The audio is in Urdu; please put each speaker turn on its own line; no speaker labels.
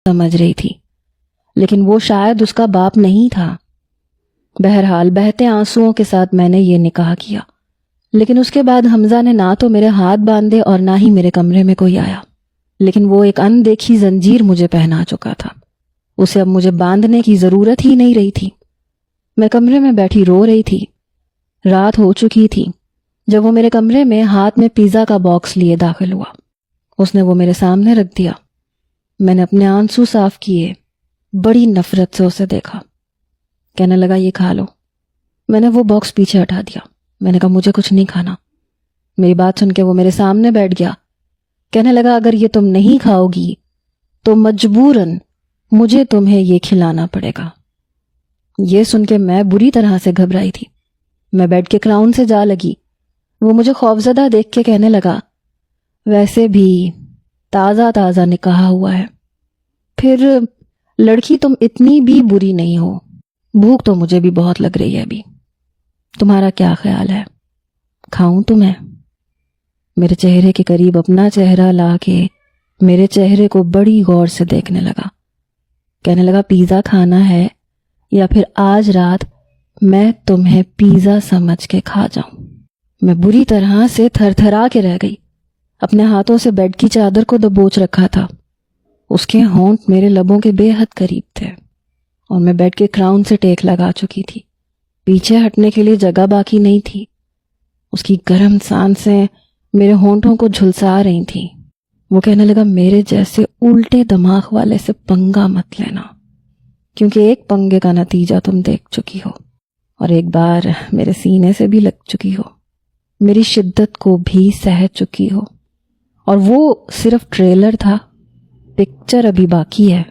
سمجھ رہی تھی، لیکن وہ شاید اس کا باپ نہیں تھا۔ بہرحال بہتے آنسوؤں کے ساتھ میں نے یہ نکاح کیا، لیکن اس کے بعد حمزہ نے نہ تو میرے ہاتھ باندھے اور نہ ہی میرے کمرے میں کوئی آیا، لیکن وہ ایک اندیکھی زنجیر مجھے پہنا چکا تھا۔ اسے اب مجھے باندھنے کی ضرورت ہی نہیں رہی تھی۔ میں کمرے میں بیٹھی رو رہی تھی۔ رات ہو چکی تھی جب وہ میرے کمرے میں ہاتھ میں پیزا کا باکس لیے داخل ہوا۔ اس نے وہ میرے سامنے رکھ دیا۔ میں نے اپنے آنسو صاف کیے، بڑی نفرت سے اسے دیکھا۔ کہنے لگا یہ کھا لو۔ میں نے وہ باکس پیچھے ہٹا دیا۔ میں نے کہا مجھے کچھ نہیں کھانا۔ میری بات سن کے وہ میرے سامنے بیٹھ گیا۔ کہنے لگا اگر یہ تم نہیں کھاؤ گی تو مجبوراً مجھے تمہیں یہ کھلانا پڑے گا۔ یہ سن کے میں بری طرح سے گھبرائی تھی۔ میں بیڈ کے کراؤن سے جا لگی۔ وہ مجھے خوفزدہ دیکھ کے کہنے لگا ویسے بھی تازہ تازہ نکاح ہوا ہے، پھر لڑکی تم اتنی بھی بری نہیں ہو، بھوک تو مجھے بھی بہت لگ رہی ہے ابھی، تمہارا کیا خیال ہے، کھاؤں تمہیں؟ میرے چہرے کے قریب اپنا چہرہ لا کے میرے چہرے کو بڑی غور سے دیکھنے لگا۔ کہنے لگا پیزا کھانا ہے یا پھر آج رات میں تمہیں پیزا سمجھ کے کھا جاؤں؟ میں بری طرح سے تھر تھرا کے رہ گئی۔ اپنے ہاتھوں سے بیڈ کی چادر کو دبوچ رکھا تھا۔ اس کے ہونٹ میرے لبوں کے بے حد قریب تھے اور میں بیڈ کے کراؤن سے ٹیک لگا چکی تھی۔ پیچھے ہٹنے کے لیے جگہ باقی نہیں تھی۔ اس کی گرم سانسیں میرے ہونٹوں کو جھلسا رہی تھیں۔ وہ کہنے لگا میرے جیسے الٹے دماغ والے سے پنگا مت لینا، کیونکہ ایک پنگے کا نتیجہ تم دیکھ چکی ہو اور ایک بار میرے سینے سے بھی لگ چکی ہو، میری شدت کو بھی سہ چکی ہو، اور وہ صرف ٹریلر تھا، پکچر ابھی باقی ہے۔